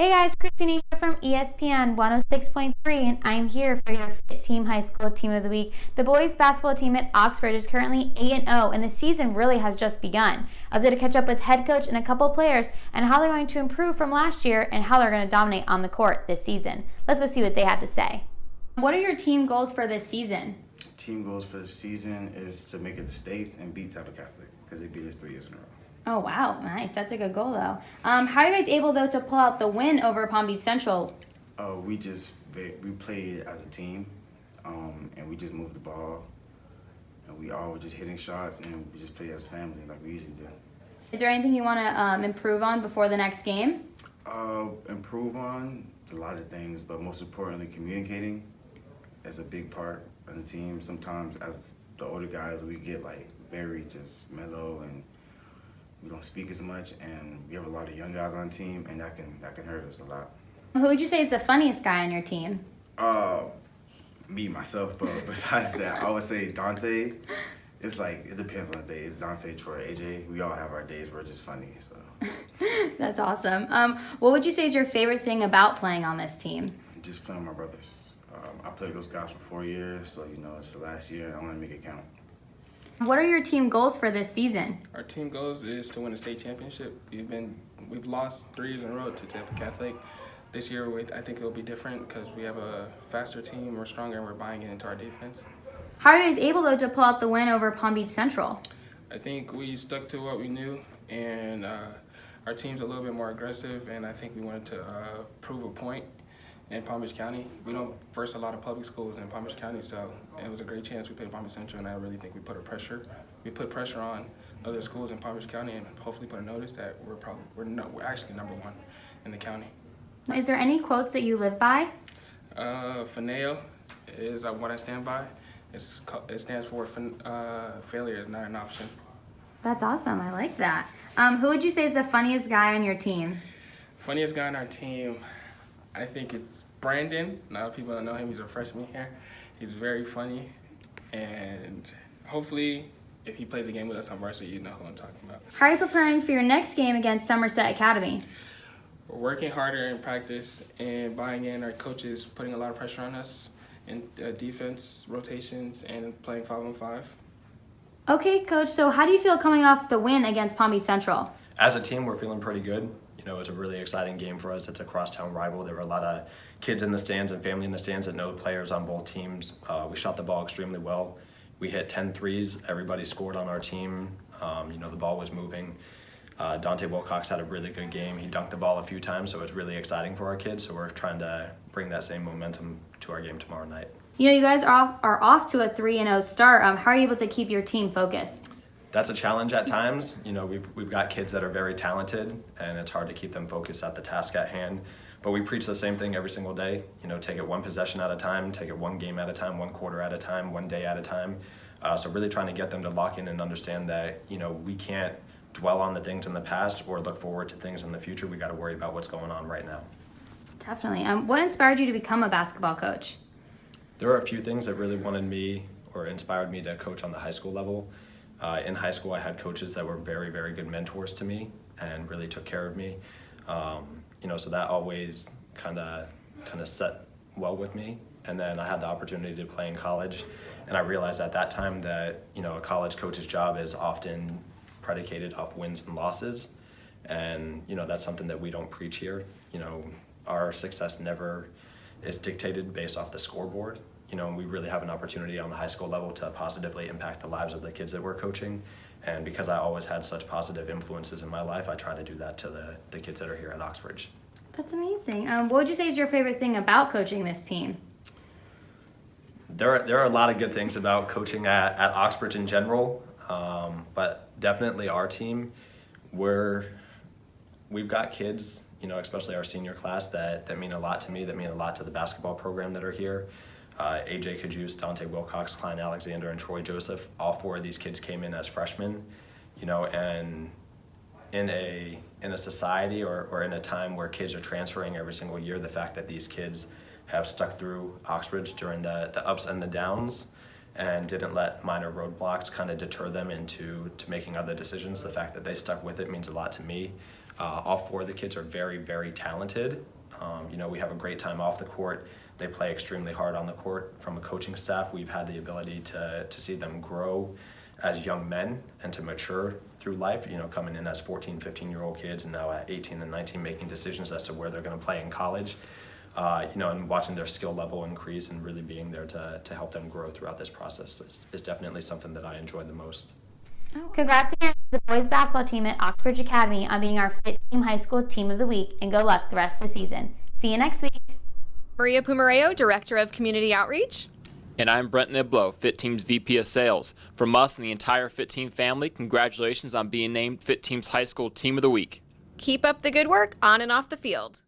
Hey guys, Christina here from ESPN 106.3, and I'm here for your FITTEAM High School Team of the Week. The boys basketball team at Oxbridge is currently 8-0, and the season really has just begun. I was able to catch up with head coach and a couple players and how they're going to improve from last year and how they're going to dominate on the court this season. Let's go see what they had to say. What are your team goals for this season? Team goals for the season is to make it to states and beat Tampa Catholic because they beat us 3 years in a row. Oh, wow. Nice. That's a good goal, though. How are you guys able, though, to pull out the win over Palm Beach Central? We played as a team, and we just moved the ball, and we all were just hitting shots, and we just played as family like we usually do. Is there anything you want to improve on before the next game? Improve on a lot of things, but most importantly, communicating is a big part of the team. Sometimes as the older guys, we get like very just mellow and we don't speak as much, and we have a lot of young guys on the team, and that can hurt us a lot. Who would you say is the funniest guy on your team? Me, myself, but besides that, I would say Dante. It's like, it depends on the day. It's Dante, Troy, AJ. We all have our days where it's just funny, so. That's awesome. What would you say is your favorite thing about playing on this team? Just playing with my brothers. I played with those guys for 4 years, so, it's the last year. I want to make it count. What are your team goals for this season? Our team goals is to win a state championship. We've lost 3 years in a row to Tampa Catholic. This year, I think it'll be different because we have a faster team, we're stronger, and we're buying it into our defense. How are you guys able, though, to pull out the win over Palm Beach Central? I think we stuck to what we knew, and our team's a little bit more aggressive, and I think we wanted to prove a point in Palm Beach County. We don't verse a lot of public schools in Palm Beach County, so it was a great chance. We played Palm Beach Central, and I really think we put pressure on other schools in Palm Beach County, and hopefully put a notice that we're actually number 1 in the county. Is there any quotes that you live by? FINEO is what I stand by. It stands for failure is not an option. That's awesome. I like that. Who would you say is the funniest guy on your team? Funniest guy on our team, I think it's Brandon. A lot of people don't know him. He's a freshman here. He's very funny, and hopefully, if he plays a game with us on varsity, you know who I'm talking about. How are you preparing for your next game against Somerset Academy? We're working harder in practice and buying in. Our coaches putting a lot of pressure on us in defense, rotations, and playing 5-on-5. Okay, Coach. So how do you feel coming off the win against Palm Beach Central? As a team, we're feeling pretty good. It was a really exciting game for us. It's a crosstown rival. There were a lot of kids in the stands and family in the stands that know players on both teams. We shot the ball extremely well. We hit 10 threes. Everybody scored on our team. The ball was moving. Dante Wilcox had a really good game. He dunked the ball a few times, so it's really exciting for our kids. So we're trying to bring that same momentum to our game tomorrow night. You guys are off to a 3-0 start. How are you able to keep your team focused? That's a challenge at times. We've got kids that are very talented, and it's hard to keep them focused at the task at hand. But we preach the same thing every single day. Take it one possession at a time, take it one game at a time, one quarter at a time, one day at a time. So really trying to get them to lock in and understand that, we can't dwell on the things in the past or look forward to things in the future. We got to worry about what's going on right now. Definitely. What inspired you to become a basketball coach? There are a few things that really inspired me to coach on the high school level. In high school, I had coaches that were very, very good mentors to me and really took care of me. So that always kind of set well with me. And then I had the opportunity to play in college, and I realized at that time that a college coach's job is often predicated off wins and losses, and that's something that we don't preach here. Our success never is dictated based off the scoreboard. We really have an opportunity on the high school level to positively impact the lives of the kids that we're coaching. And because I always had such positive influences in my life, I try to do that to the kids that are here at Oxbridge. That's amazing. What would you say is your favorite thing about coaching this team? There are a lot of good things about coaching at Oxbridge in general, but definitely our team, we've got kids, especially our senior class that mean a lot to me, that mean a lot to the basketball program that are here. AJ Kajus, Dante Wilcox, Klein Alexander, and Troy Joseph, all 4 of these kids came in as freshmen, and in a society or in a time where kids are transferring every single year, the fact that these kids have stuck through Oxbridge during the ups and the downs and didn't let minor roadblocks kind of deter them into making other decisions. The fact that they stuck with it means a lot to me. All 4 of the kids are very, very talented. We have a great time off the court. They play extremely hard on the court. From a coaching staff, we've had the ability to see them grow as young men and to mature through life, coming in as 14, 15-year-old kids and now at 18 and 19 making decisions as to where they're going to play in college. And watching their skill level increase and really being there to help them grow throughout this process is definitely something that I enjoy the most. Congrats again to the boys basketball team at Oxbridge Academy on being our FITTEAM High School Team of the Week, and good luck the rest of the season. See you next week. Maria Pumareo, Director of Community Outreach. And I'm Brent Niblo, FITTEAM's VP of Sales. From us and the entire FITTEAM family, congratulations on being named FITTEAM's High School Team of the Week. Keep up the good work on and off the field.